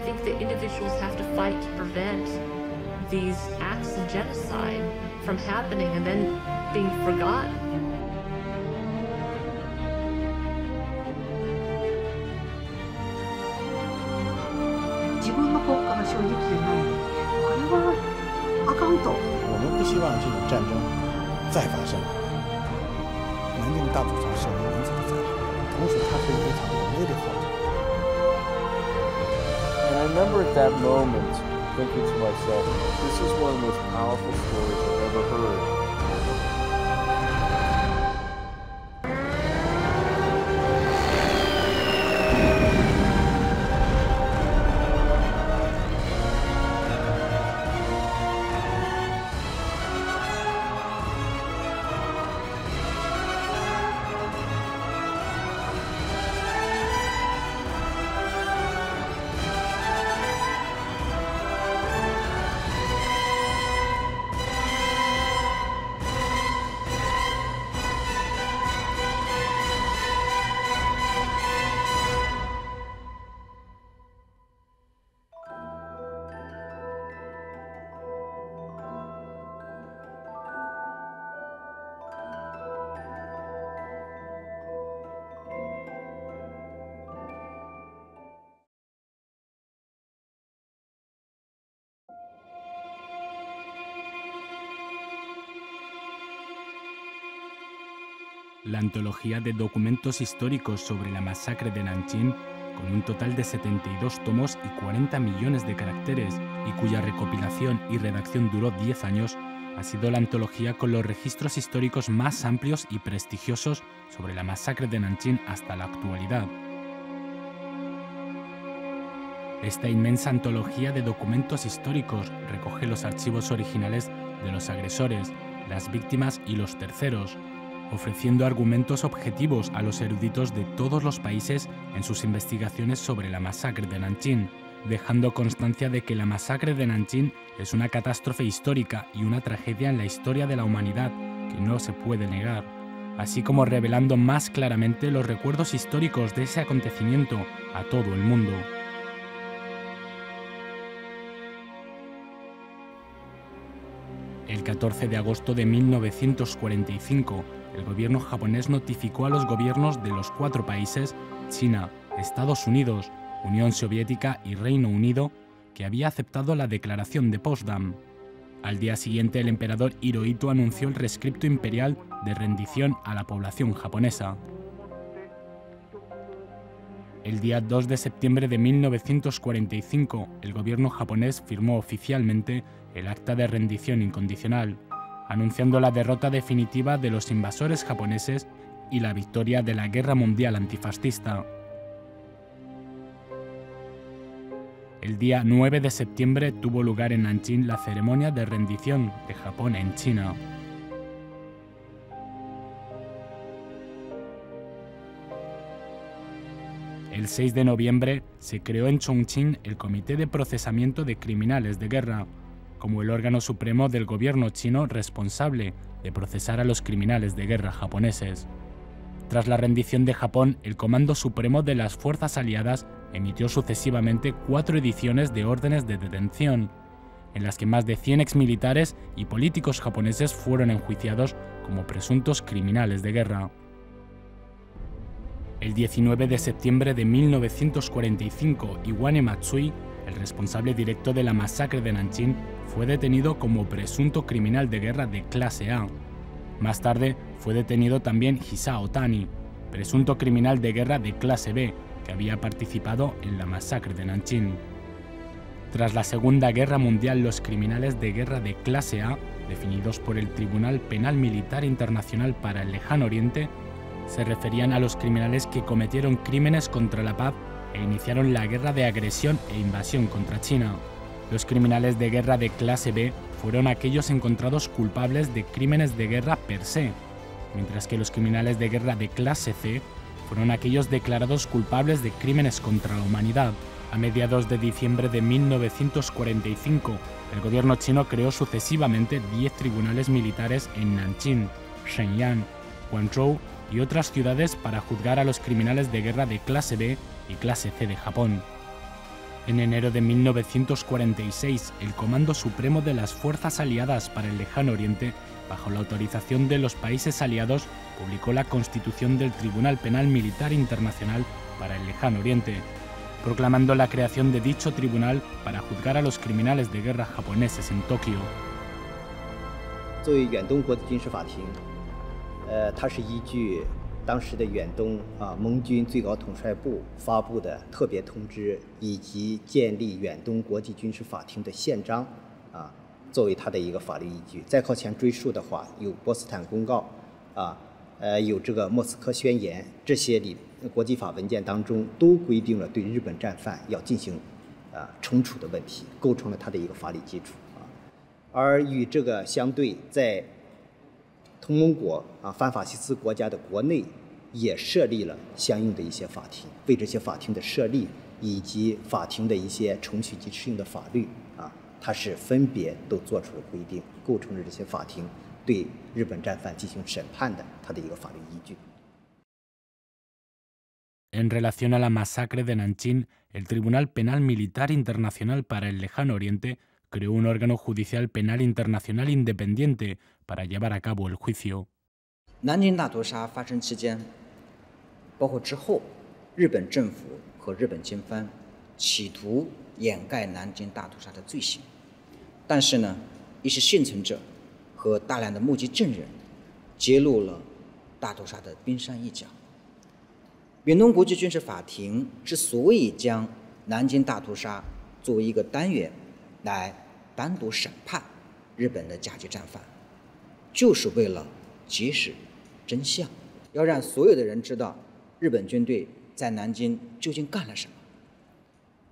I think that individuals have to fight to prevent these acts of genocide from happening and then being forgotten. And I remember at that moment thinking to myself, this is one of the most powerful stories I've ever heard. La antología de documentos históricos sobre la masacre de Nanjing, con un total de 72 tomos y 40 millones de caracteres, y cuya recopilación y redacción duró 10 años, ha sido la antología con los registros históricos más amplios y prestigiosos sobre la masacre de Nanjing hasta la actualidad. Esta inmensa antología de documentos históricos recoge los archivos originales de los agresores, las víctimas y los terceros, ofreciendo argumentos objetivos a los eruditos de todos los países en sus investigaciones sobre la masacre de Nanjing, dejando constancia de que la masacre de Nanjing es una catástrofe histórica y una tragedia en la historia de la humanidad que no se puede negar, así como revelando más claramente los recuerdos históricos de ese acontecimiento a todo el mundo. El 14 de agosto de 1945, el gobierno japonés notificó a los gobiernos de los 4 países, China, Estados Unidos, Unión Soviética y Reino Unido, que había aceptado la declaración de Potsdam. Al día siguiente, el emperador Hirohito anunció el rescripto imperial de rendición a la población japonesa. El día 2 de septiembre de 1945, el gobierno japonés firmó oficialmente el Acta de Rendición Incondicional, anunciando la derrota definitiva de los invasores japoneses y la victoria de la Guerra Mundial Antifascista. El día 9 de septiembre tuvo lugar en Nanjing la ceremonia de rendición de Japón en China. El 6 de noviembre se creó en Chongqing el Comité de Procesamiento de Criminales de Guerra, como el órgano supremo del gobierno chino responsable de procesar a los criminales de guerra japoneses. Tras la rendición de Japón, el Comando Supremo de las Fuerzas Aliadas emitió sucesivamente 4 ediciones de órdenes de detención, en las que más de 100 exmilitares y políticos japoneses fueron enjuiciados como presuntos criminales de guerra. El 19 de septiembre de 1945, Iwane Matsui, el responsable directo de la masacre de Nanjing, fue detenido como presunto criminal de guerra de clase A. Más tarde fue detenido también Hisao Tani, presunto criminal de guerra de clase B, que había participado en la masacre de Nanjing. Tras la Segunda Guerra Mundial, los criminales de guerra de clase A, definidos por el Tribunal Penal Militar Internacional para el Lejano Oriente, se referían a los criminales que cometieron crímenes contra la paz e iniciaron la guerra de agresión e invasión contra China. Los criminales de guerra de clase B fueron aquellos encontrados culpables de crímenes de guerra per se, mientras que los criminales de guerra de clase C fueron aquellos declarados culpables de crímenes contra la humanidad. A mediados de diciembre de 1945, el gobierno chino creó sucesivamente 10 tribunales militares en Nanjing, Shenyang, Guangzhou y otras ciudades para juzgar a los criminales de guerra de clase B y clase C de Japón. En enero de 1946, el Comando Supremo de las Fuerzas Aliadas para el Lejano Oriente, bajo la autorización de los países aliados, publicó la constitución del Tribunal Penal Militar Internacional para el Lejano Oriente, proclamando la creación de dicho tribunal para juzgar a los criminales de guerra japoneses en Tokio. 作为远东国际军事法庭，它是依据当时的远东盟军最高统帅部发布的特别通知，以及建立远东国际军事法庭的宪章作为它的一个法律依据。再靠前追溯的话，有波茨坦公告有这个莫斯科宣言，这些国际法文件当中都规定了对日本战犯要进行惩处的问题，构成了它的一个法理基础而与这个相对，在同盟国反法西斯国家的国内也设立了相应的一些法庭，为这些法庭的设立以及法庭的一些程序及适应的法律它是分别都做出了规定，构成了这些法庭对日本战犯进行审判的它的一个法律依据。 En relación a la masacre de Nanjing, el Tribunal Penal Militar Internacional para el Lejano Oriente creó un órgano judicial penal internacional independiente para llevar a cabo el juicio. 南京大屠杀发生期间，包括之后，日本政府和日本军方企图掩盖南京大屠杀的罪行，但是呢，一些幸存者和大量的目击证人揭露了大屠杀的冰山一角。远东国际军事法庭之所以将南京大屠杀作为一个单元来单独审判日本的甲级战犯，就是为了揭示真相，要让所有的人知道日本军队在南京究竟干了什么。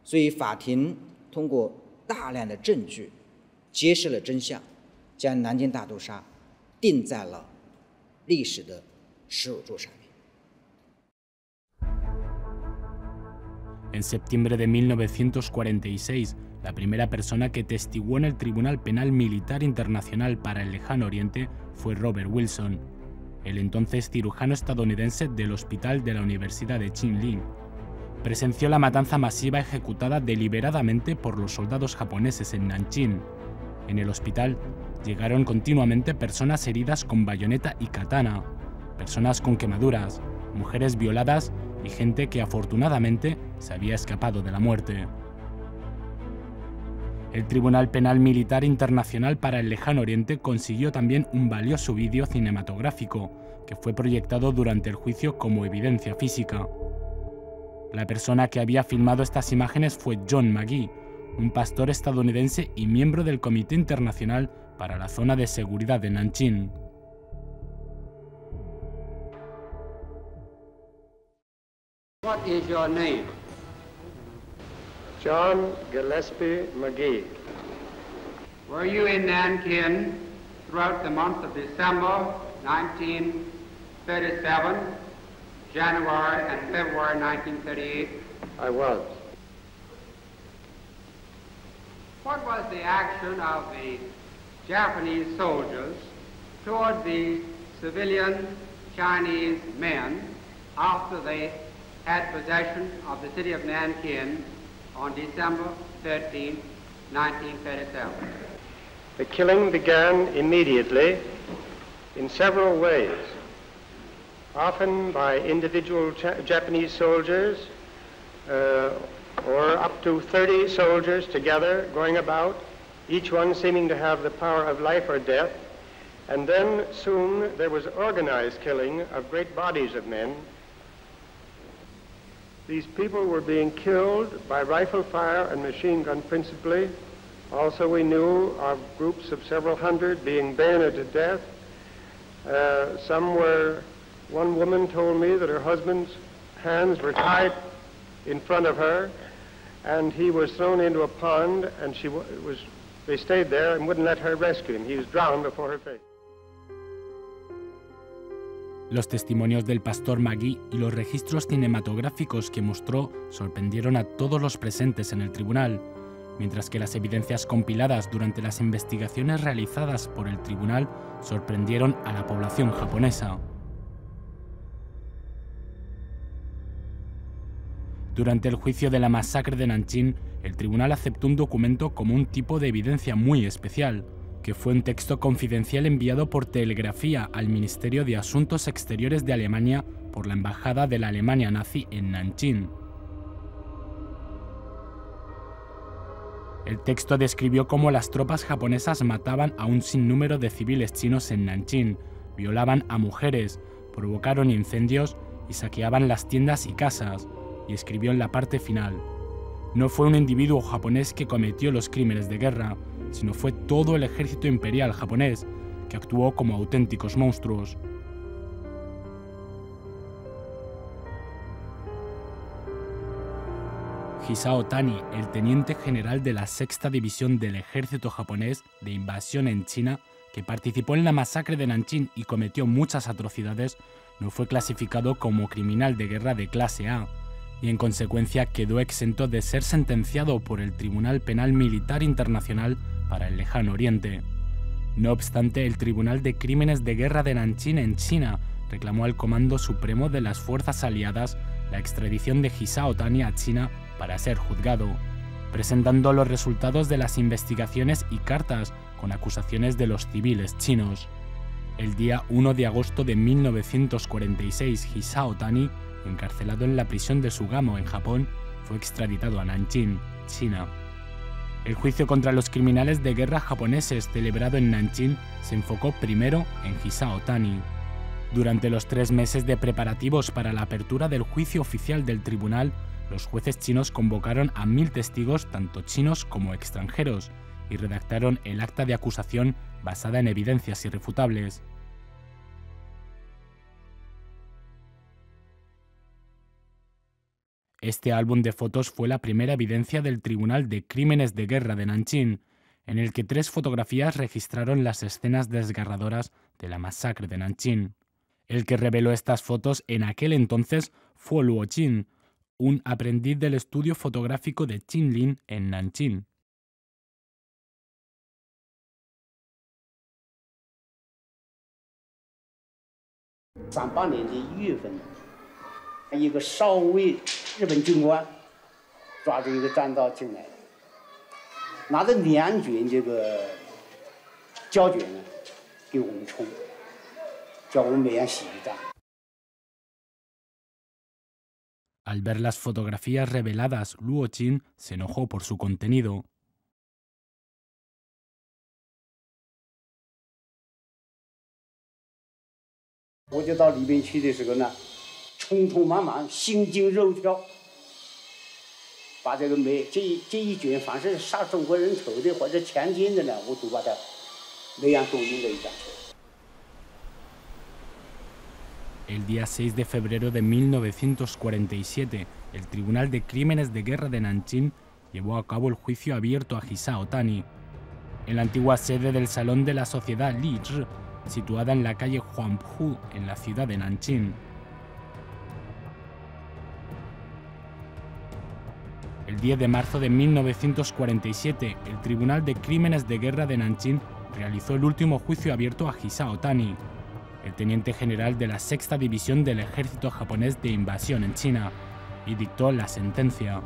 所以法庭通过大量的证据揭示了真相，将南京大屠杀定在了历史的耻辱柱上面。 En septiembre de 1946, la primera persona que testiguó en el Tribunal Penal Militar Internacional para el Lejano Oriente fue Robert Wilson, el entonces cirujano estadounidense del Hospital de la Universidad de Chinling. Presenció la matanza masiva ejecutada deliberadamente por los soldados japoneses en Nanjing. En el hospital llegaron continuamente personas heridas con bayoneta y katana, personas con quemaduras, mujeres violadas y gente que afortunadamente se había escapado de la muerte. El Tribunal Penal Militar Internacional para el Lejano Oriente consiguió también un valioso vídeo cinematográfico que fue proyectado durante el juicio como evidencia física. La persona que había filmado estas imágenes fue John McGee, un pastor estadounidense y miembro del Comité Internacional para la Zona de Seguridad de Nanjing. What is your name? John Gillespie McGee. Were you in Nankin throughout the month of December 1937, January and February 1938? I was. What was the action of the Japanese soldiers toward the civilian Chinese men after they had possession of the city of Nankin on December 13, 1937. The killing began immediately in several ways, often by individual Japanese soldiers or up to 30 soldiers together going about, each one seeming to have the power of life or death. And then soon there was organized killing of great bodies of men. These people were being killed by rifle fire and machine gun principally. Also we knew of groups of several hundred being bayoneted to death. One woman told me that her husband's hands were tied in front of her and he was thrown into a pond and they stayed there and wouldn't let her rescue him. He was drowned before her face. Los testimonios del pastor McGee y los registros cinematográficos que mostró sorprendieron a todos los presentes en el tribunal, mientras que las evidencias compiladas durante las investigaciones realizadas por el tribunal sorprendieron a la población japonesa. Durante el juicio de la masacre de Nanjing, el tribunal aceptó un documento como un tipo de evidencia muy especial, que fue un texto confidencial enviado por telegrafía al Ministerio de Asuntos Exteriores de Alemania por la Embajada de la Alemania nazi en Nanjing. El texto describió cómo las tropas japonesas mataban a un sinnúmero de civiles chinos en Nanjing, violaban a mujeres, provocaron incendios y saqueaban las tiendas y casas, y escribió en la parte final: no fue un individuo japonés que cometió los crímenes de guerra, sino fue todo el ejército imperial japonés, que actuó como auténticos monstruos. Hisao Tani, el teniente general de la 6ª División del Ejército Japonés de Invasión en China, que participó en la masacre de Nanjing y cometió muchas atrocidades, no fue clasificado como criminal de guerra de clase A, y en consecuencia quedó exento de ser sentenciado por el Tribunal Penal Militar Internacional para el Lejano Oriente. No obstante, el Tribunal de Crímenes de Guerra de Nanjing en China reclamó al Comando Supremo de las Fuerzas Aliadas la extradición de Hisao Tani a China para ser juzgado, presentando los resultados de las investigaciones y cartas con acusaciones de los civiles chinos. El día 1 de agosto de 1946, Hisao Tani, encarcelado en la prisión de Sugamo en Japón, fue extraditado a Nanjing, China. El juicio contra los criminales de guerra japoneses celebrado en Nanjing se enfocó primero en Hisao Tani. Durante los 3 meses de preparativos para la apertura del juicio oficial del tribunal, los jueces chinos convocaron a 1000 testigos, tanto chinos como extranjeros, y redactaron el acta de acusación basada en evidencias irrefutables. Este álbum de fotos fue la primera evidencia del Tribunal de Crímenes de Guerra de Nanjing, en el que 3 fotografías registraron las escenas desgarradoras de la masacre de Nanjing. El que reveló estas fotos en aquel entonces fue Luo Jin, un aprendiz del estudio fotográfico de Qinlin en Nanjing.38年的1月份，一个少尉日本军官抓住一个战刀进来，拿着2卷这个胶卷呢给我们冲，叫我们每人洗一张。 Al ver las fotografías reveladas, Luo Jin se enojó por su contenido. 我就到里边去的时候呢，匆匆忙忙，心惊肉跳，把这个这一卷凡是杀中国人头的或者强奸的呢，我都把它每样都印了一张。 El día 6 de febrero de 1947, el Tribunal de Crímenes de Guerra de Nanjing llevó a cabo el juicio abierto a Hisao Tani. En la antigua sede del Salón de la Sociedad Li Zhi, situada en la calle Huangpu, en la ciudad de Nanjing. El 10 de marzo de 1947, el Tribunal de Crímenes de Guerra de Nanjing realizó el último juicio abierto a Hisao Tani, el teniente general de la 6ª División del Ejército Japonés de Invasión en China, y dictó la sentencia.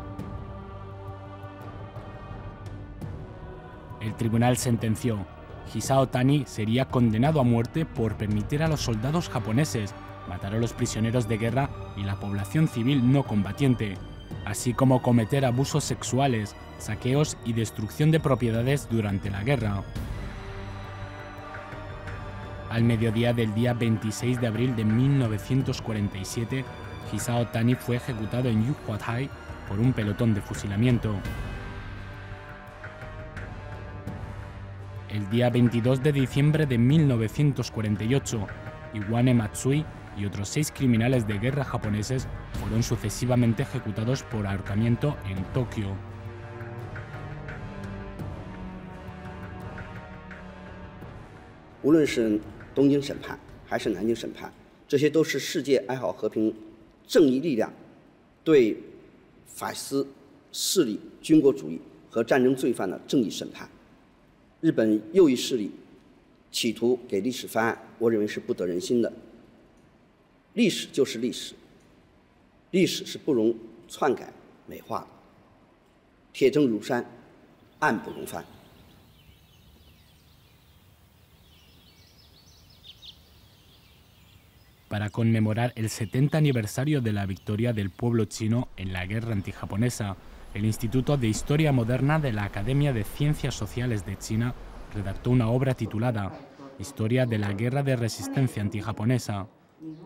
El tribunal sentenció: Hisao Tani sería condenado a muerte por permitir a los soldados japoneses matar a los prisioneros de guerra y la población civil no combatiente, así como cometer abusos sexuales, saqueos y destrucción de propiedades durante la guerra. Al mediodía del día 26 de abril de 1947, Hisao Tani fue ejecutado en Yuhuatai por un pelotón de fusilamiento. El día 22 de diciembre de 1948, Iwane Matsui y otros 6 criminales de guerra japoneses fueron sucesivamente ejecutados por ahorcamiento en Tokio. 无论是东京审判还是南京审判，这些都是世界爱好和平、正义力量对法西斯势力、军国主义和战争罪犯的正义审判。日本右翼势力企图给历史翻案，我认为是不得人心的。历史就是历史，历史是不容篡改美化的。铁证如山，案不容翻。Para conmemorar el 70 aniversario de la victoria del pueblo chino en la guerra antijaponesa, el Instituto de Historia Moderna de la Academia de Ciencias Sociales de China redactó una obra titulada Historia de la Guerra de Resistencia Antijaponesa,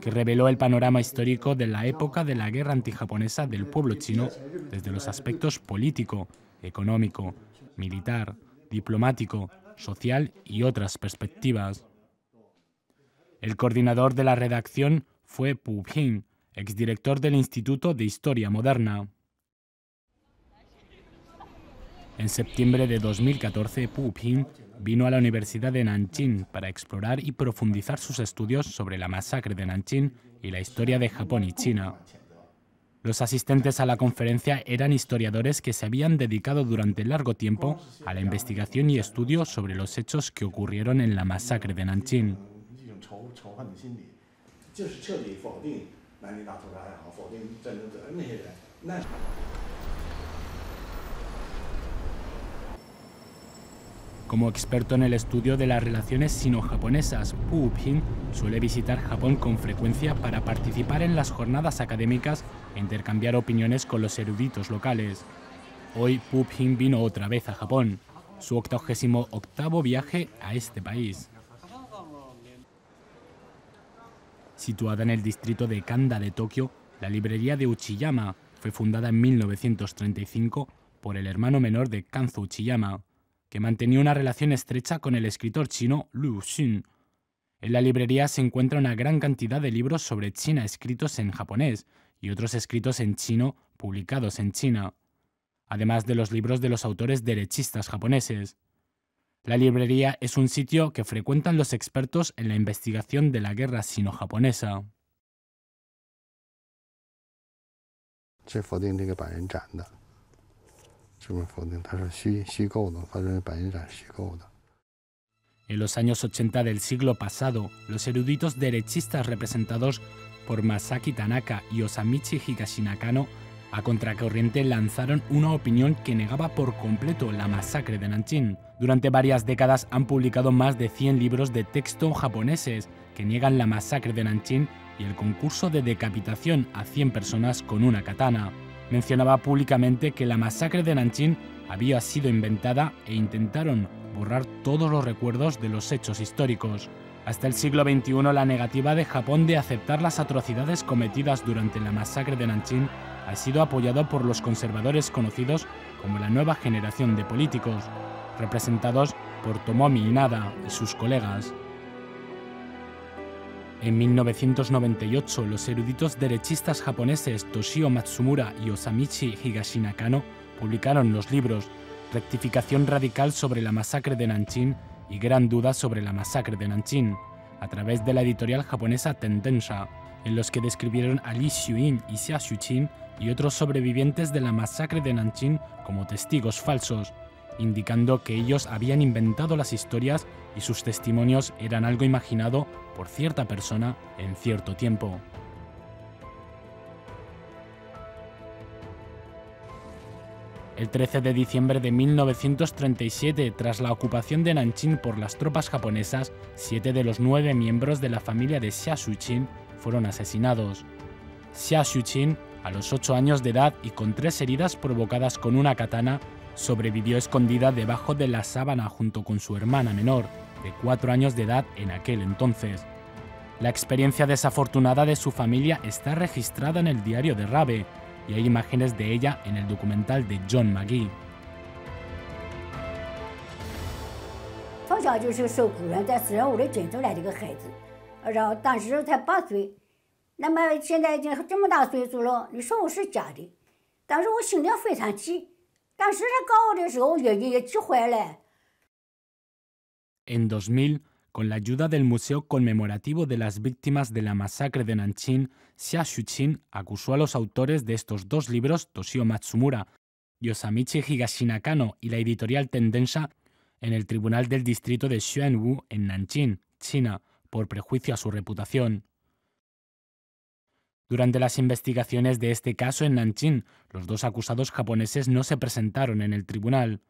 que reveló el panorama histórico de la época de la guerra antijaponesa del pueblo chino desde los aspectos político, económico, militar, diplomático, social y otras perspectivas. El coordinador de la redacción fue Pu Ping, exdirector del Instituto de Historia Moderna. En septiembre de 2014, Pu Ping vino a la Universidad de Nanjing para explorar y profundizar sus estudios sobre la masacre de Nanjing y la historia de Japón y China. Los asistentes a la conferencia eran historiadores que se habían dedicado durante largo tiempo a la investigación y estudio sobre los hechos que ocurrieron en la masacre de Nanjing. Como experto en el estudio de las relaciones sino-japonesas, Pu Ping suele visitar Japón con frecuencia para participar en las jornadas académicas e intercambiar opiniones con los eruditos locales. Hoy Pu Ping vino otra vez a Japón, su 88º viaje a este país. Situada en el distrito de Kanda de Tokio, la librería de Uchiyama fue fundada en 1935 por el hermano menor de Kanzo Uchiyama, que mantenía una relación estrecha con el escritor chino Lu Xun. En la librería se encuentra una gran cantidad de libros sobre China escritos en japonés y otros escritos en chino publicados en China, además de los libros de los autores derechistas japoneses. La librería es un sitio que frecuentan los expertos en la investigación de la guerra sino-japonesa. En los años 80 del siglo pasado, los eruditos derechistas representados por Masaki Tanaka y Osamichi Higashinakano a contracorriente lanzaron una opinión que negaba por completo la masacre de Nanjing. Durante varias décadas han publicado más de 100 libros de texto japoneses que niegan la masacre de Nanjing y el concurso de decapitación a 100 personas con una katana. Mencionaba públicamente que la masacre de Nanjing había sido inventada e intentaron borrar todos los recuerdos de los hechos históricos. Hasta el siglo XXI, la negativa de Japón de aceptar las atrocidades cometidas durante la masacre de Nanjing ha sido apoyado por los conservadores conocidos como la nueva generación de políticos, representados por Tomomi Inada y sus colegas. En 1998, los eruditos derechistas japoneses Toshio Matsumura y Osamichi Higashinakano publicaron los libros Rectificación radical sobre la masacre de Nanjing y Gran duda sobre la masacre de Nanjing, a través de la editorial japonesa Tendensha, en los que describieron a Li Xiuyin y Xia Xuqin y otros sobrevivientes de la masacre de Nanjing como testigos falsos, indicando que ellos habían inventado las historias y sus testimonios eran algo imaginado por cierta persona en cierto tiempo. El 13 de diciembre de 1937, tras la ocupación de Nanjing por las tropas japonesas, 7 de los 9 miembros de la familia de Xia Xuqin fueron asesinados. Xia Xuqin, a los 8 años de edad y con 3 heridas provocadas con una katana, sobrevivió escondida debajo de la sábana junto con su hermana menor, de 4 años de edad en aquel entonces. La experiencia desafortunada de su familia está registrada en el diario de Rabe, y hay imágenes de ella en el documental de John McGee. 从小就是受苦人在死人屋里卷出来的一个孩子，然后当时才8岁，那么现在已经这么大岁数了，你说我是假的，但是我心里非常气，当时他告我的时候眼睛也气坏了。En 2000, con la ayuda del Museo Conmemorativo de las Víctimas de la Masacre de Nanjing, Xia Xuqin acusó a los autores de estos 2 libros, Toshio Matsumura y Osamichi Higashinakano, y la editorial Tendensha, en el Tribunal del Distrito de Xuanwu, en Nanjing, China, por prejuicio a su reputación. Durante las investigaciones de este caso en Nanjing, los dos acusados japoneses no se presentaron en el tribunal.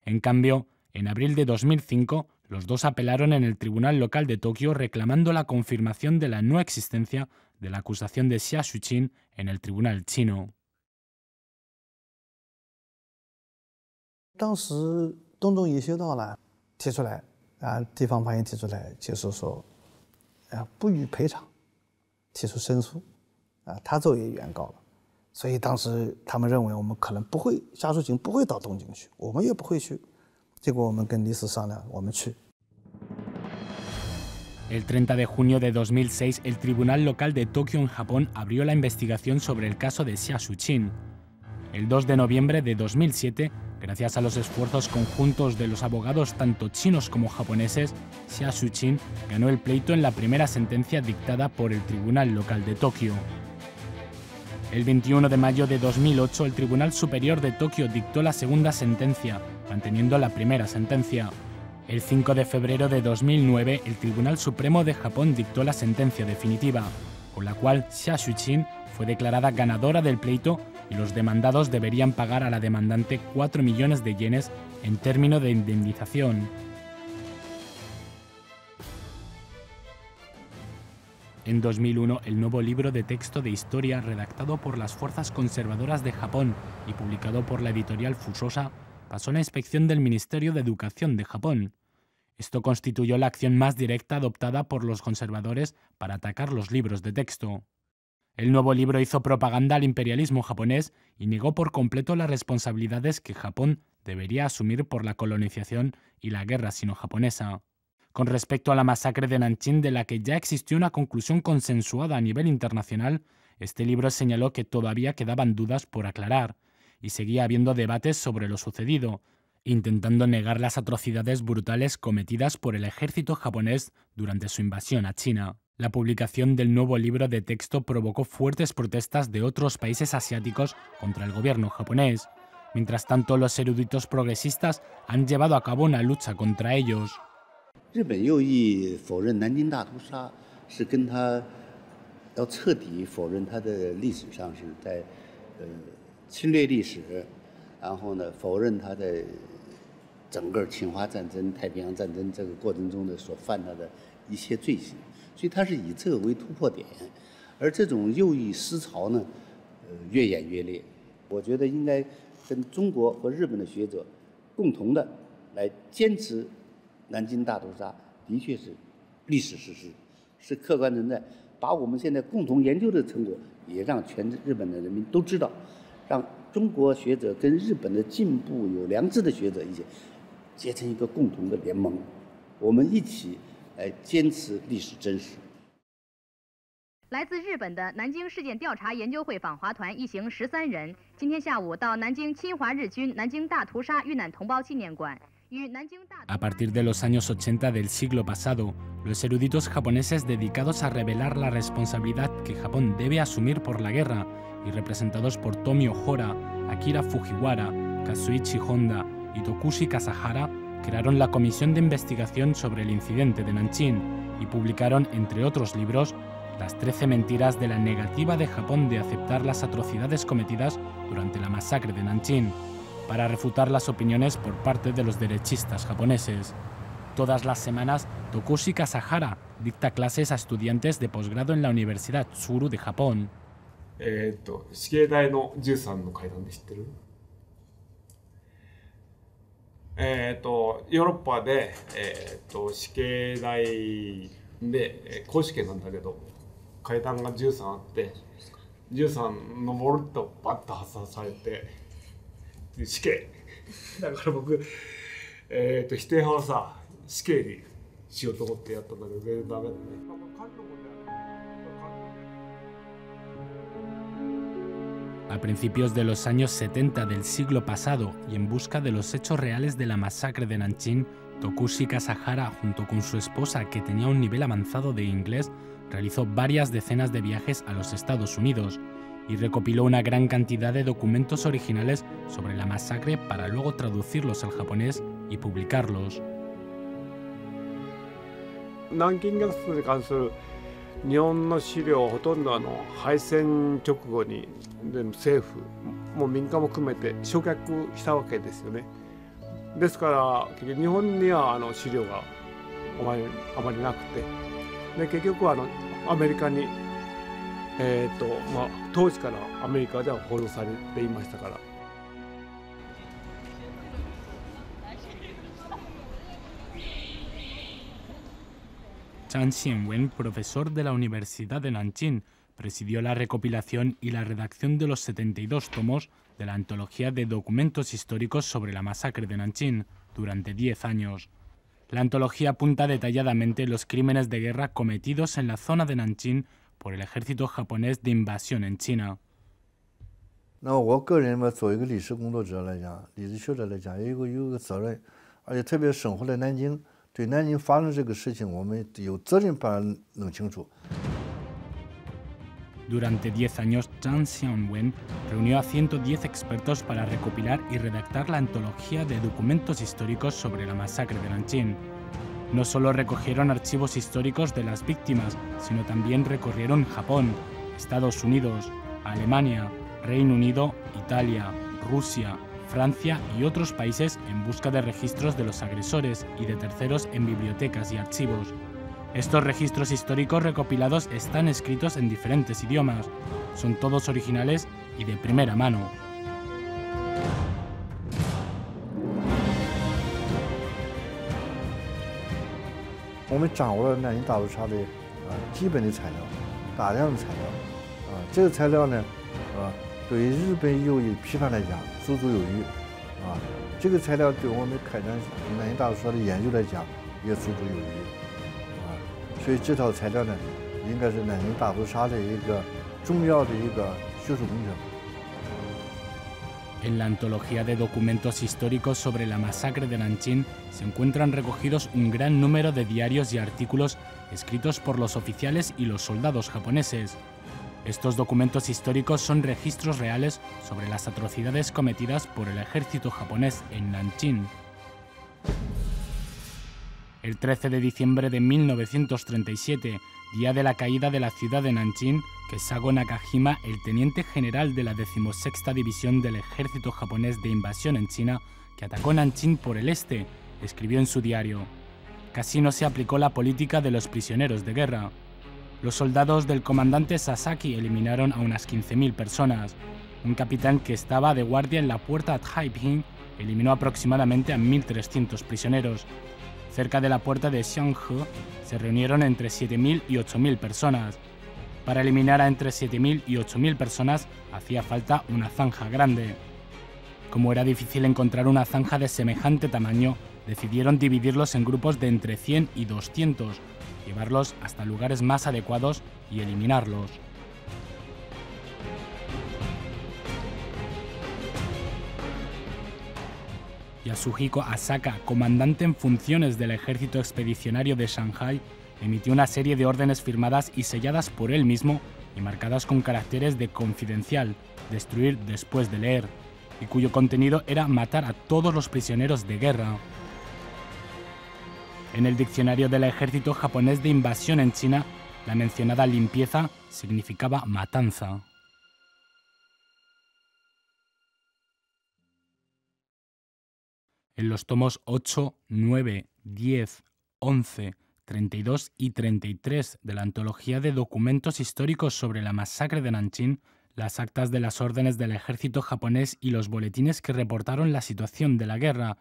En cambio, en abril de 2005, los dos apelaron en el tribunal local de Tokio reclamando la confirmación de la no existencia de la acusación de Xia Xuqin en el tribunal chino. 当时东中一修道呢提出来地方法院提出来，就是说不予赔偿，提出申诉他作为原告了，所以当时他们认为我们可能不会夏淑琴不会到东京去，我们也不会去。结果我们跟律师商量，我们去。 El 30 de junio de 2006, el Tribunal Local de Tokio en Japón abrió la investigación sobre el caso de Xia Xuqin. El 2 de noviembre de 2007, gracias a los esfuerzos conjuntos de los abogados tanto chinos como japoneses, Xia Xuqin ganó el pleito en la primera sentencia dictada por el Tribunal Local de Tokio. El 21 de mayo de 2008, el Tribunal Superior de Tokio dictó la segunda sentencia, manteniendo la primera sentencia. El 5 de febrero de 2009, el Tribunal Supremo de Japón dictó la sentencia definitiva, con la cual Xia Xuqin fue declarada ganadora del pleito y los demandados deberían pagar a la demandante 4 millones de yenes en término de indemnización. En 2001, el nuevo libro de texto de historia redactado por las fuerzas conservadoras de Japón y publicado por la editorial Fusosa pasó la inspección del Ministerio de Educación de Japón. Esto constituyó la acción más directa adoptada por los conservadores para atacar los libros de texto. El nuevo libro hizo propaganda al imperialismo japonés y negó por completo las responsabilidades que Japón debería asumir por la colonización y la guerra sino-japonesa. Con respecto a la masacre de Nanjing, de la que ya existió una conclusión consensuada a nivel internacional, este libro señaló que todavía quedaban dudas por aclarar, y seguía habiendo debates sobre lo sucedido, intentando negar las atrocidades brutales cometidas por el ejército japonés durante su invasión a China. La publicación del nuevo libro de texto provocó fuertes protestas de otros países asiáticos contra el gobierno japonés. Mientras tanto, los eruditos progresistas han llevado a cabo una lucha contra ellos. 日本右翼否认南京大屠杀，是跟他要彻底否认他的历史上是在侵略历史，然后呢，否认他的整个侵华战争、太平洋战争这个过程中的所犯他的一些罪行，所以他是以这个为突破点，而这种右翼思潮呢，越演越烈。我觉得应该跟中国和日本的学者共同的来坚持南京大屠杀的确是历史事实，是客观存在，把我们现在共同研究的成果也让全日本的人民都知道。 让中国学者跟日本的进步有良知的学者一起结成一个共同的联盟，我们一起来坚持历史真实。来自日本的南京事件调查研究会访华团一行13人，今天下午到南京侵华日军南京大屠杀遇难同胞纪念馆。 A partir de los años 80 del siglo pasado, los eruditos japoneses dedicados a revelar la responsabilidad que Japón debe asumir por la guerra y representados por Tomio Ohara, Akira Fujiwara, Kazuichi Honda y Tokushi Kasahara, crearon la Comisión de Investigación sobre el incidente de Nanjing y publicaron, entre otros libros, Las 13 mentiras de la negativa de Japón de aceptar las atrocidades cometidas durante la masacre de Nanjing, para refutar las opiniones por parte de los derechistas japoneses. Todas las semanas, Tokushi Kasahara dicta clases a estudiantes de posgrado en la Universidad Tsuru de Japón. 死刑台の13の階段で知ってる？ヨーロッパで死刑台で公試験なんだけど階段が13あって13登るとバッと発射されて死刑だから僕否定派はさ死刑にしようと思ってやったんだけど全然ダメだね。A principios de los años 70 del siglo pasado y en busca de los hechos reales de la masacre de Nanjing, Tokushi Kasahara, junto con su esposa, que tenía un nivel avanzado de inglés, realizó varias decenas de viajes a los Estados Unidos y recopiló una gran cantidad de documentos originales sobre la masacre para luego traducirlos al japonés y publicarlos. 南京合宿に関する日本の資料ほとんど敗戦直後に政府もう民間も含めて焼却したわけですよね。ですから日本には資料があまりなくて、で結局はアメリカに、当時からアメリカでは報道されていましたから。Zhang Xianwen, profesor de la Universidad de Nanjing, presidió la recopilación y la redacción de los 72 tomos de la antología de documentos históricos sobre la masacre de Nanjing durante 10 años. La antología apunta detalladamente los crímenes de guerra cometidos en la zona de Nanjing por el ejército japonés de invasión en China. 那我个人嘛，作为一个历史工作者来讲，历史学者来讲，有一个责任，而且特别生活在南京。 对南京发生这个事情，我们有责任把它弄清楚。 Durante 10 años, Zhang Xianwen reunió a 110 expertos para recopilar y redactar la antología de documentos históricos sobre la masacre de Nanjing. No solo recogieron archivos históricos de las víctimas, sino también recorrieron Japón, Estados Unidos, Alemania, Reino Unido, Italia, Rusia, Francia y otros países en busca de registros de los agresores y de terceros en bibliotecas y archivos. Estos registros históricos recopilados están escritos en diferentes idiomas. Son todos originales y de primera mano. 我们掌握了南京大屠杀的基本的材料，大量的材料，这个材料呢，对于日本右翼批判来讲足足有余，这个材料对我们开展南京大屠杀的研究来讲也足足有余，所以这套材料呢，应该是南京大屠杀的一个重要的一个学术工程。 En la antología de documentos históricos sobre la masacre de Nanjing se encuentran recogidos un gran número de diarios y artículos escritos por los oficiales y los soldados japoneses. Estos documentos históricos son registros reales sobre las atrocidades cometidas por el ejército japonés en Nanjing. El 13 de diciembre de 1937, día de la caída de la ciudad de Nanjing, Kesago Nakajima, el teniente general de la 16ª División del Ejército Japonés de Invasión en China, que atacó Nanjing por el este, escribió en su diario: «Casi no se aplicó la política de los prisioneros de guerra. Los soldados del comandante Sasaki eliminaron a unas 15.000 personas. Un capitán que estaba de guardia en la puerta Taiping eliminó aproximadamente a 1.300 prisioneros. Cerca de la puerta de Xianghe se reunieron entre 7.000 y 8.000 personas. Para eliminar a entre 7.000 y 8.000 personas hacía falta una zanja grande. Como era difícil encontrar una zanja de semejante tamaño, decidieron dividirlos en grupos de entre 100 y 200, llevarlos hasta lugares más adecuados y eliminarlos». Yasuhiko Asaka, comandante en funciones del ejército expedicionario de Shanghái, emitió una serie de órdenes firmadas y selladas por él mismo y marcadas con caracteres de confidencial, destruir después de leer, y cuyo contenido era matar a todos los prisioneros de guerra. En el diccionario del ejército japonés de invasión en China, la mencionada limpieza significaba matanza. En los tomos 8, 9, 10, 11, 32 y 33 de la antología de documentos históricos sobre la masacre de Nanjing, las actas de las órdenes del ejército japonés y los boletines que reportaron la situación de la guerra,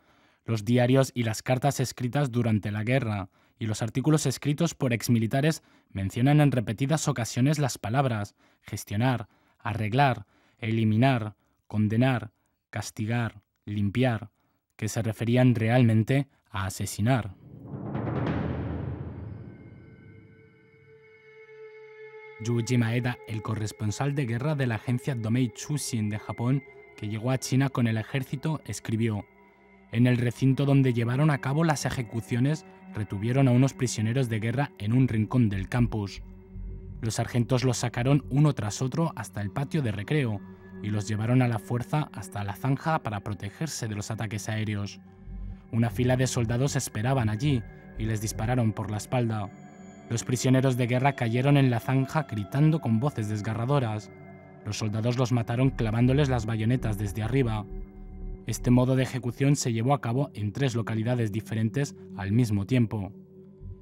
los diarios y las cartas escritas durante la guerra, y los artículos escritos por exmilitares mencionan en repetidas ocasiones las palabras gestionar, arreglar, eliminar, condenar, castigar, limpiar, que se referían realmente a asesinar. Yuji Maeda, el corresponsal de guerra de la agencia Domei Chushin de Japón, que llegó a China con el ejército, escribió: «En el recinto donde llevaron a cabo las ejecuciones, retuvieron a unos prisioneros de guerra en un rincón del campus. Los sargentos los sacaron uno tras otro hasta el patio de recreo y los llevaron a la fuerza hasta la zanja para protegerse de los ataques aéreos. Una fila de soldados esperaban allí y les dispararon por la espalda. Los prisioneros de guerra cayeron en la zanja gritando con voces desgarradoras. Los soldados los mataron clavándoles las bayonetas desde arriba. Este modo de ejecución se llevó a cabo en 3 localidades diferentes al mismo tiempo.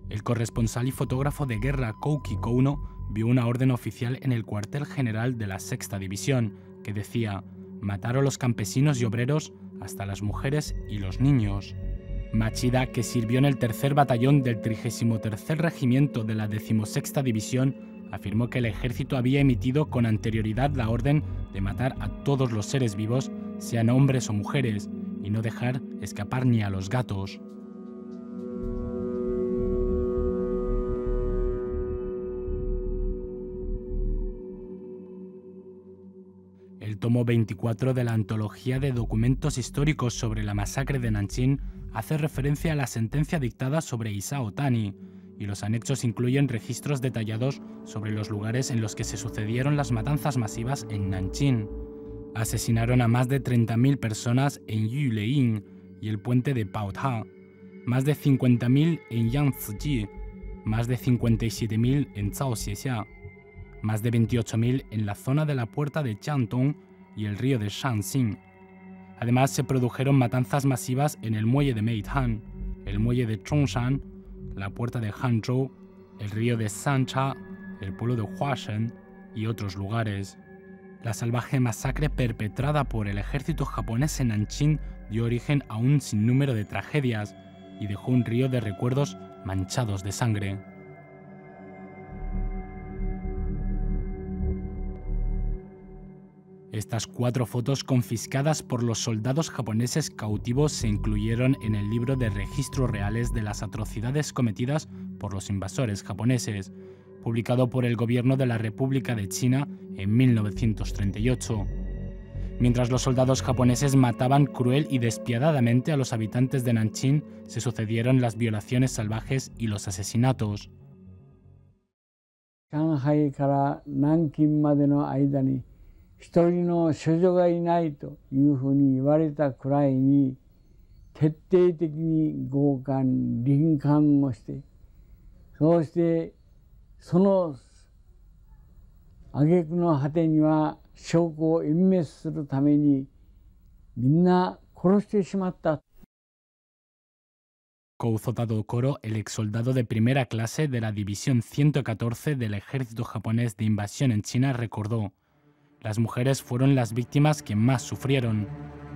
El corresponsal y fotógrafo de guerra Kouki Kouno vio una orden oficial en el cuartel general de la 6ª División que decía: «Matar a los campesinos y obreros, hasta las mujeres y los niños». Machida, que sirvió en el 3er batallón del 33er Regimiento de la 16ª División, afirmó que el ejército había emitido con anterioridad la orden de matar a todos los seres vivos, sean hombres o mujeres, y no dejar escapar ni a los gatos. El tomo 24 de la antología de documentos históricos sobre la masacre de Nanjing hace referencia a la sentencia dictada sobre Isao Tani, y los anexos incluyen registros detallados sobre los lugares en los que se sucedieron las matanzas masivas en Nanjing. Asesinaron a más de 30.000 personas en Yuleing y el puente de Baoda, más de 50.000 en Yangtze, más de 57.000 en Zhaoxiexia, más de 28.000 en la zona de la puerta de Jiangdong y el río de Shanxing. Además, se produjeron matanzas masivas en el muelle de Meitan, el muelle de Zhongshan, la puerta de Hangzhou, el río de Sancha, el pueblo de Huashen y otros lugares. La salvaje masacre perpetrada por el ejército japonés en Nanjing dio origen a un sinnúmero de tragedias y dejó un río de recuerdos manchados de sangre. Estas 4 fotos confiscadas por los soldados japoneses cautivos se incluyeron en el libro de registros reales de las atrocidades cometidas por los invasores japoneses, publicado por el gobierno de la República de China en 1938. Mientras los soldados japoneses mataban cruel y despiadadamente a los habitantes de Nanjing, se sucedieron las violaciones salvajes y los asesinatos. Shanghaiから南京までの間に一人の処女がいないというふうに言われたくらいに徹底的に強姦、凌姦をして、そしてその挙句の果てには証拠を隠滅するためにみんな殺してしまった。Kouzo Tadokoro, el exsoldado de primera clase de la División 114 del ejército japonés de invasión en China, recordó: «Las mujeres fueron las víctimas que más sufrieron.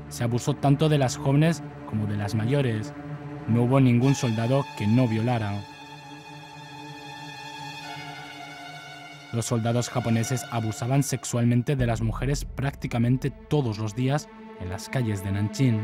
Se abusó tanto de las jóvenes como de las mayores. No hubo ningún soldado que no violara». Los soldados japoneses abusaban sexualmente de las mujeres prácticamente todos los días en las calles de Nanjing.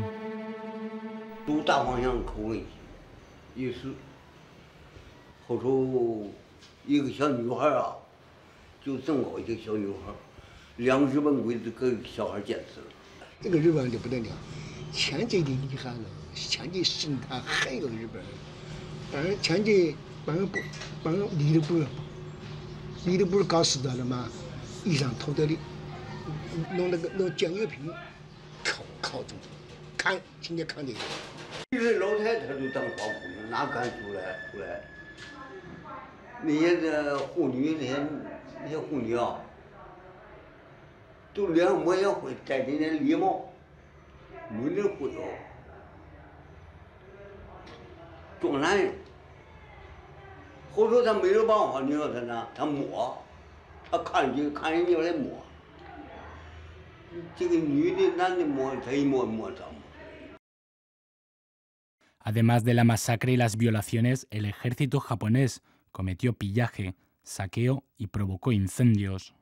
Además de la masacre y las violaciones, el ejército japonés cometió pillaje, saqueo y provocó incendios.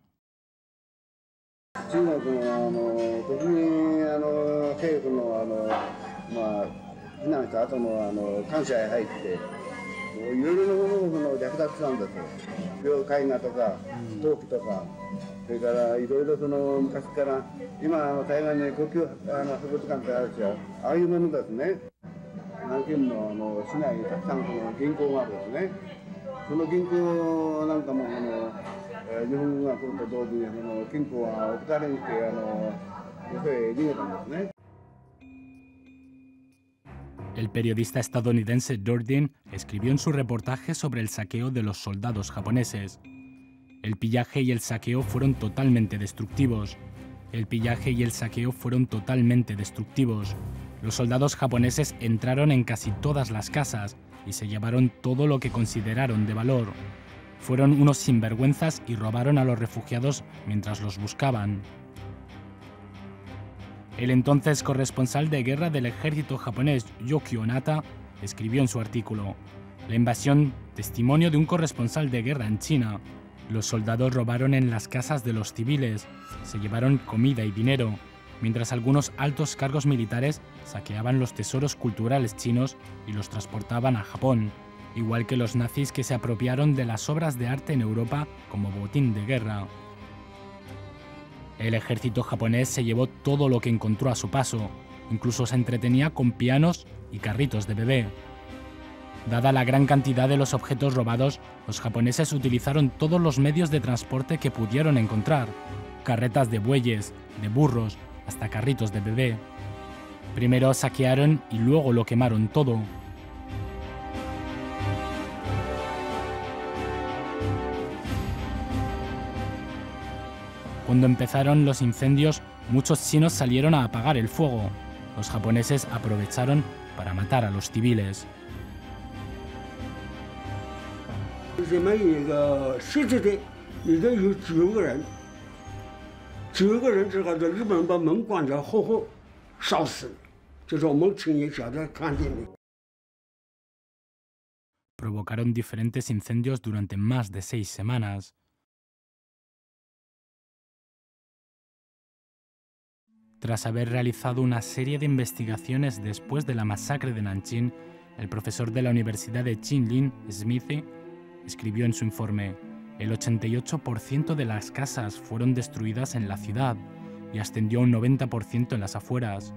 El periodista estadounidense Dordin escribió en su reportaje sobre el saqueo de los soldados japoneses. El pillaje y el saqueo fueron totalmente destructivos. Los soldados japoneses entraron en casi todas las casas y se llevaron todo lo que consideraron de valor. Fueron unos sinvergüenzas y robaron a los refugiados mientras los buscaban. El entonces corresponsal de guerra del ejército japonés, Yukio Onata, escribió en su artículo: La invasión, testimonio de un corresponsal de guerra en China. Los soldados robaron en las casas de los civiles, se llevaron comida y dinero, mientras algunos altos cargos militares saqueaban los tesoros culturales chinos y los transportaban a Japón, igual que los nazis que se apropiaron de las obras de arte en Europa como botín de guerra. El ejército japonés se llevó todo lo que encontró a su paso, incluso se entretenía con pianos y carritos de bebé. Dada la gran cantidad de los objetos robados, los japoneses utilizaron todos los medios de transporte que pudieron encontrar: carretas de bueyes, de burros, hasta carritos de bebé. Primero saquearon y luego lo quemaron todo. Cuando empezaron los incendios, muchos chinos salieron a apagar el fuego. Los japoneses aprovecharon para matar a los civiles. 这么一个实质的，应该有9个人，9个人之后，这日本人把门关着，活活烧死，这是我们亲眼晓得看见的。 Provocaron diferentes incendios durante más de 6 semanas. Tras haber realizado una serie de investigaciones después de la masacre de Nanjing, el profesor de la Universidad de Chinlin, Smithy, escribió en su informe: el 88% de las casas fueron destruidas en la ciudad y ascendió a un 90% en las afueras.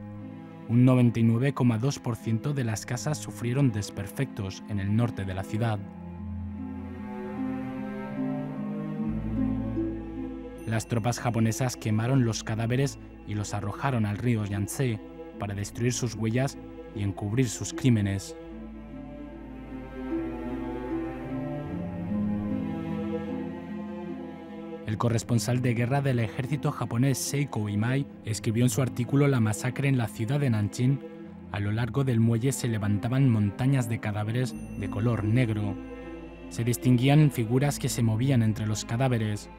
Un 99,2% de las casas sufrieron desperfectos en el norte de la ciudad. Las tropas japonesas quemaron los cadáveres y los arrojaron al río Yangtze para destruir sus huellas y encubrir sus crímenes. El corresponsal de guerra del ejército japonés Seiko Imai escribió en su artículo La masacre en la ciudad de Nanjing. A lo largo del muelle se levantaban montañas de cadáveres de color negro. Se distinguían figuras que se movían entre los cadáveres.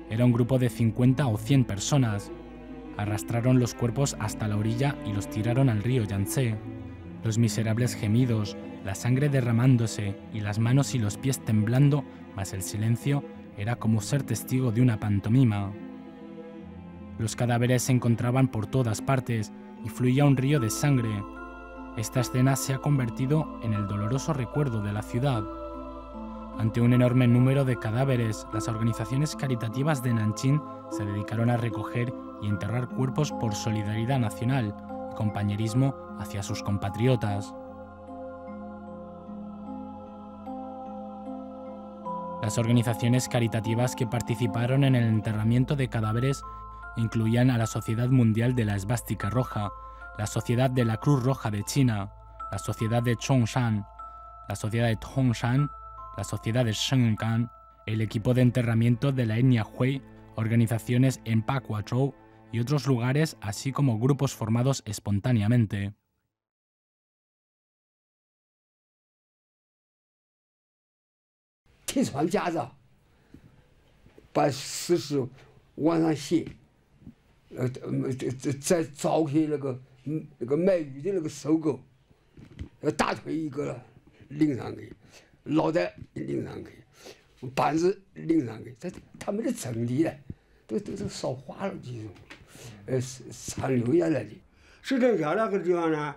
Era un grupo de 50 o 100 personas. Arrastraron los cuerpos hasta la orilla y los tiraron al río Yangtze. Los miserables gemidos, la sangre derramándose y las manos y los pies temblando, más el silencio, era como ser testigo de una pantomima. Los cadáveres se encontraban por todas partes y fluía un río de sangre. Esta escena se ha convertido en el doloroso recuerdo de la ciudad. Ante un enorme número de cadáveres, las organizaciones caritativas de Nanjing se dedicaron a recoger y enterrar cuerpos por solidaridad nacional y compañerismo hacia sus compatriotas. Las organizaciones caritativas que participaron en el enterramiento de cadáveres incluían a la Sociedad Mundial de la Esvástica Roja, la Sociedad de la Cruz Roja de China, la Sociedad de Chongshan, la Sociedad de Tongshan, la Sociedad de Shenkan, el equipo de enterramiento de la etnia Hui, organizaciones en Pakuachou y otros lugares, así como grupos formados espontáneamente.贴床架子，把尸尸往上卸，再凿开那个卖鱼的那个手狗，大腿一个拎上去，脑袋拎上去，板子拎上去，他们的整理呢，都是烧花了这种，残留下来的。石城桥那个地方呢，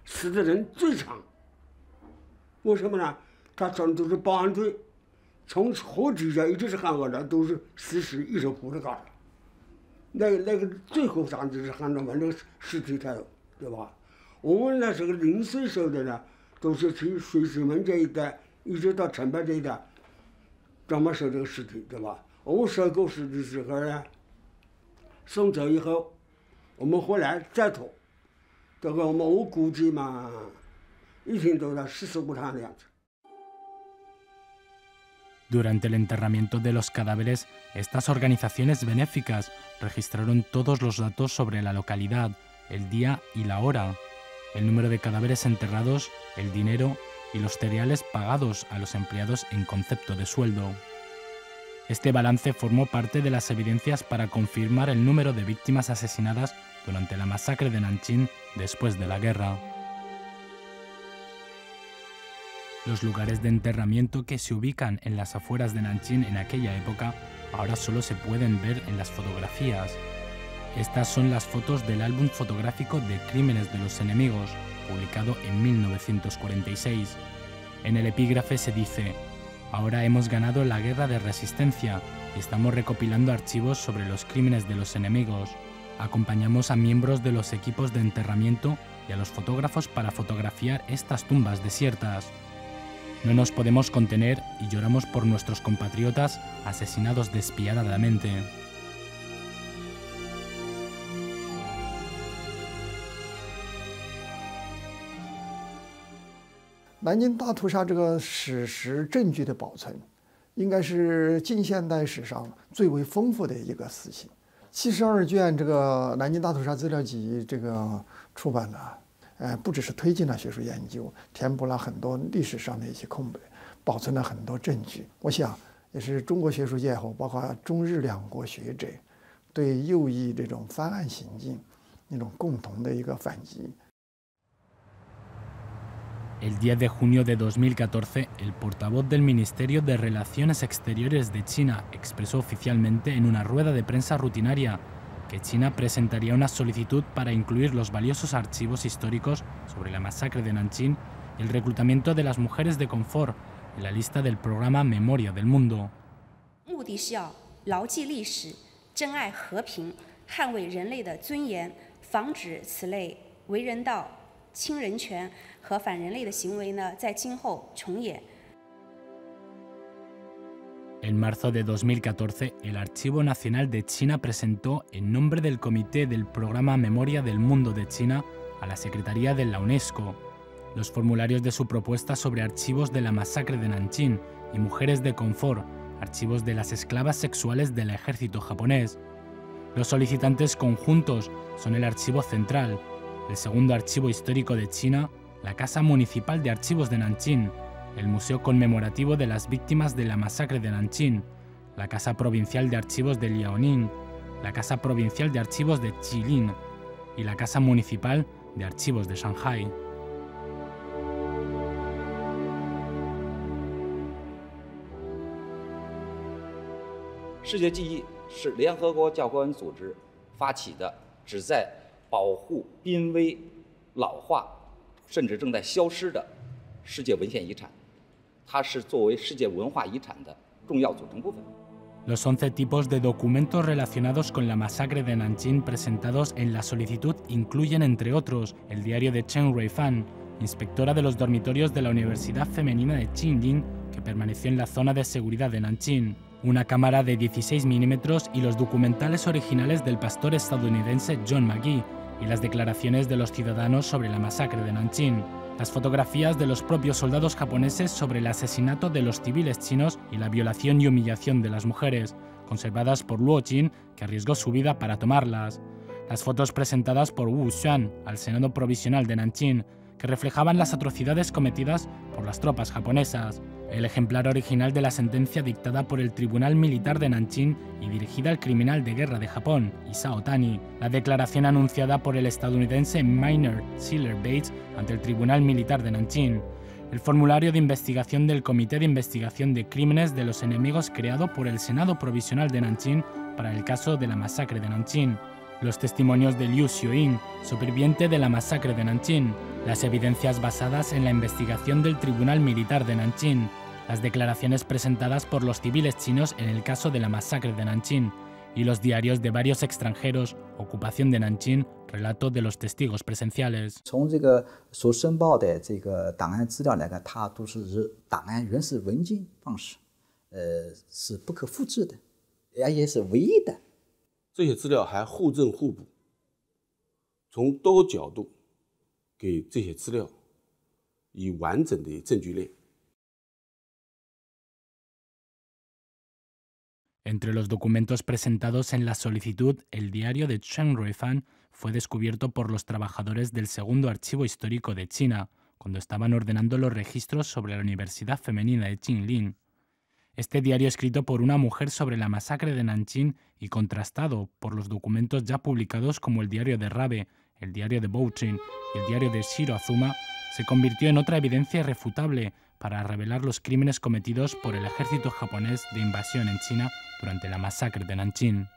死的人最长，为什么呢？ 他穿的都是保安队，从后底下一直是喊我的，都是死尸一直糊着搞的。那个最后上就是喊到我那个尸体才有，对吧？我们那时候0岁时候的呢，都是去水师门这一带，一直到城北这一带，专门收这个尸体，对吧？我们收够尸的时候呢，送走以后，我们回来再拖，这个我估计嘛，已经都在45趟的样子。 Durante el enterramiento de los cadáveres, estas organizaciones benéficas registraron todos los datos sobre la localidad, el día y la hora, el número de cadáveres enterrados, el dinero y los cereales pagados a los empleados en concepto de sueldo. Este balance formó parte de las evidencias para confirmar el número de víctimas asesinadas durante la masacre de Nanjing después de la guerra. Los lugares de enterramiento que se ubican en las afueras de Nanjing en aquella época ahora solo se pueden ver en las fotografías. Estas son las fotos del álbum fotográfico de Crímenes de los Enemigos, publicado en 1946. En el epígrafe se dice: ahora hemos ganado la guerra de resistencia y estamos recopilando archivos sobre los crímenes de los enemigos. Acompañamos a miembros de los equipos de enterramiento y a los fotógrafos para fotografiar estas tumbas desiertas. No nos podemos contener y lloramos por nuestros compatriotas asesinados despiadadamente. 南京大屠杀这个史实证据的保存，应该是近现代史上最为丰富的一个事情。72卷这个南京大屠杀资料集这个出版了，不只是推进了学术研究，填补了很多历史上的一些空白，保存了很多证据。我想也是中国学术界包括中日两国学者对右翼这种翻案行径那种共同的一个反击。 El 10 de junio de 2014, el portavoz del Ministerio de Relaciones Exteriores de China expresó oficialmente en una rueda de prensa rutinaria que China presentaría una solicitud para incluir los valiosos archivos históricos sobre la masacre de Nanjing y el reclutamiento de las mujeres de confort en la lista del programa Memoria del Mundo. 目的是要牢记历史，珍爱和平，捍卫人类的尊严，防止此类为人道、侵人权和反人类的行为呢在今后重演。 En marzo de 2014, el Archivo Nacional de China presentó, en nombre del Comité del Programa Memoria del Mundo de China, a la Secretaría de la UNESCO, los formularios de su propuesta sobre archivos de la masacre de Nanjing y mujeres de confort, archivos de las esclavas sexuales del ejército japonés. Los solicitantes conjuntos son el Archivo Central, el segundo archivo histórico de China, la Casa Municipal de Archivos de Nanjing, el Museo Conmemorativo de las Víctimas de la Masacre de Nanjing, la Casa Provincial de Archivos de Liaoning, la Casa Provincial de Archivos de Jilin y la Casa Municipal de Archivos de Shanghai. 世界记忆是联合国教科文组织发起的，旨在保护濒危、老化甚至正在消失的世界文献遗产。它是作为世界文化遗产的重要组成部分。 Los 11 tipos de documentos relacionados con la masacre de Nanjing presentados en la solicitud incluyen, entre otros, el diario de Chen Ruifan, inspectora de los dormitorios de la Universidad Femenina de Qingying, que permaneció en la zona de seguridad de Nanjing, una cámara de 16 milímetros y los documentales originales del pastor estadounidense John McGee y las declaraciones de los ciudadanos sobre la masacre de Nanjing, las fotografías de los propios soldados japoneses sobre el asesinato de los civiles chinos y la violación y humillación de las mujeres, conservadas por Luo Jin, que arriesgó su vida para tomarlas, las fotos presentadas por Wu Xuan al Senado Provisional de Nanjing, que reflejaban las atrocidades cometidas por las tropas japonesas, el ejemplar original de la sentencia dictada por el Tribunal Militar de Nanjing y dirigida al criminal de guerra de Japón, Isao Tani, la declaración anunciada por el estadounidense Maynard Sealer Bates ante el Tribunal Militar de Nanjing, el formulario de investigación del Comité de Investigación de Crímenes de los Enemigos creado por el Senado Provisional de Nanjing para el caso de la masacre de Nanjing, los testimonios de Liu Xiuying, superviviente de la masacre de Nanjing, las evidencias basadas en la investigación del Tribunal Militar de Nanjing, las declaraciones presentadas por los civiles chinos en el caso de la masacre de Nanjing y los diarios de varios extranjeros, ocupación de Nanjing, relato de los testigos presenciales. 从这个所申报的这个档案资料来看，它都是档案原始文件方式，是不可复制的，而且是唯一的。 这些资料还互证互补，从多个角度给这些资料以完整的证据链。 Entre los documentos presentados en la solicitud, el diario de Chen Ruifan fue descubierto por los trabajadores del Segundo Archivo Histórico de China, cuando estaban ordenando los registros sobre la Universidad Femenina de Qinglin. Este diario escrito por una mujer sobre la masacre de Nanjing y contrastado por los documentos ya publicados como el diario de Rabe, el diario de Bouchin y el diario de Shiro Azuma, se convirtió en otra evidencia irrefutable para revelar los crímenes cometidos por el ejército japonés de invasión en China durante la masacre de Nanjing.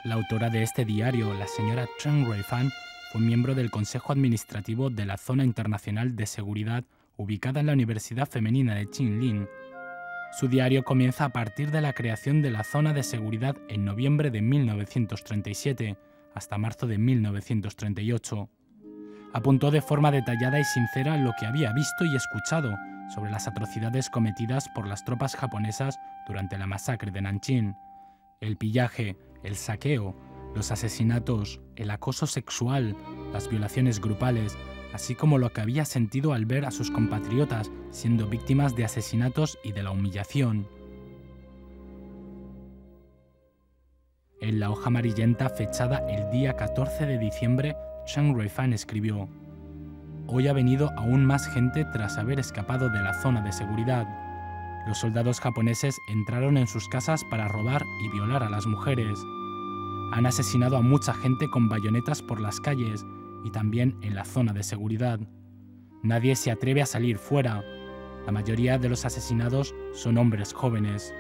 La autora de este diario, la señora Chen Ruifan, fue miembro del Consejo Administrativo de la Zona Internacional de Seguridad ubicada en la Universidad Femenina de Qinglin. Su diario comienza a partir de la creación de la Zona de Seguridad en noviembre de 1937 hasta marzo de 1938. Apuntó de forma detallada y sincera lo que había visto y escuchado sobre las atrocidades cometidas por las tropas japonesas durante la masacre de Nanjing. El pillaje, el saqueo, los asesinatos, el acoso sexual, las violaciones grupales, así como lo que había sentido al ver a sus compatriotas siendo víctimas de asesinatos y de la humillación. En la hoja amarillenta fechada el día 14 de diciembre, Chen Ruifan escribió: «Hoy ha venido aún más gente tras haber escapado de la zona de seguridad. Los soldados japoneses entraron en sus casas para robar y violar a las mujeres. Han asesinado a mucha gente con bayonetas por las calles y también en la zona de seguridad. Nadie se atreve a salir fuera. La mayoría de los asesinados son hombres jóvenes».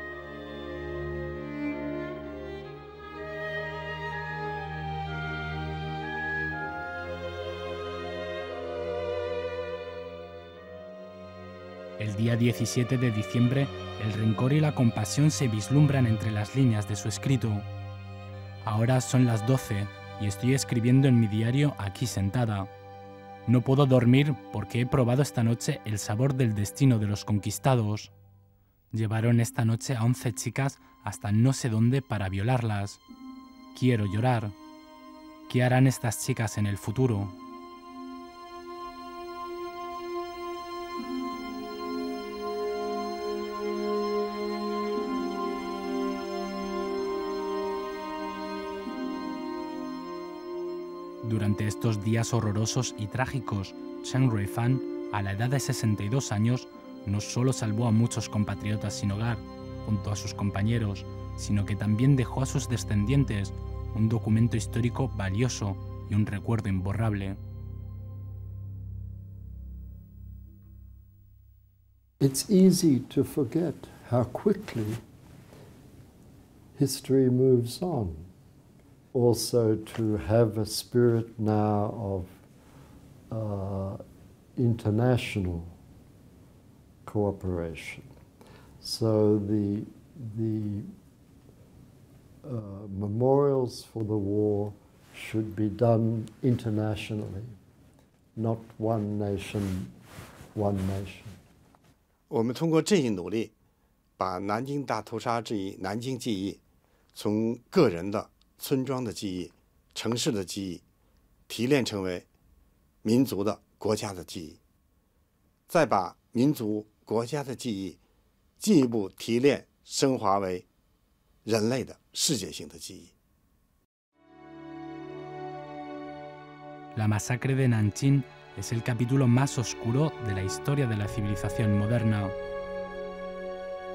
El día 17 de diciembre, el rencor y la compasión se vislumbran entre las líneas de su escrito. Ahora son las 12 y estoy escribiendo en mi diario aquí sentada. No puedo dormir porque he probado esta noche el sabor del destino de los conquistados. Llevaron esta noche a 11 chicas hasta no sé dónde para violarlas. Quiero llorar. ¿Qué harán estas chicas en el futuro? Durante estos días horrorosos y trágicos, Chen Ruifan, a la edad de 62 años, no solo salvó a muchos compatriotas sin hogar, junto a sus compañeros, sino que también dejó a sus descendientes un documento histórico valioso y un recuerdo imborrable. It's easy to forget how quickly history moves on. Also to have a spirit now of international cooperation. So the memorials for the war should be done internationally, not one nation, one nation. 我们通过这一努力，把南京大屠杀这一南京记忆，从个人的、村庄的记忆、城市的记忆，提炼成为民族的、国家的记忆，再把民族、国家的记忆进一步提炼、升华为人类的世界性的记忆。La masacre de Nanjing es el capítulo más oscuro de la historia de la civilización moderna.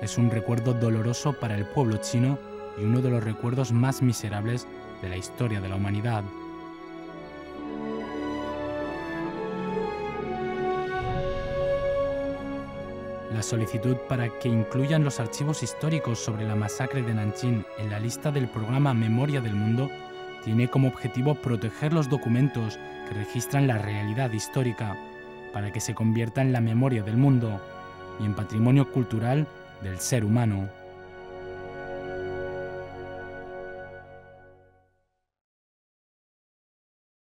Es un recuerdo doloroso para el pueblo chino y uno de los recuerdos más miserables de la historia de la humanidad. La solicitud para que incluyan los archivos históricos sobre la masacre de Nanjing en la lista del programa Memoria del Mundo tiene como objetivo proteger los documentos que registran la realidad histórica para que se convierta en la memoria del mundo y en patrimonio cultural del ser humano.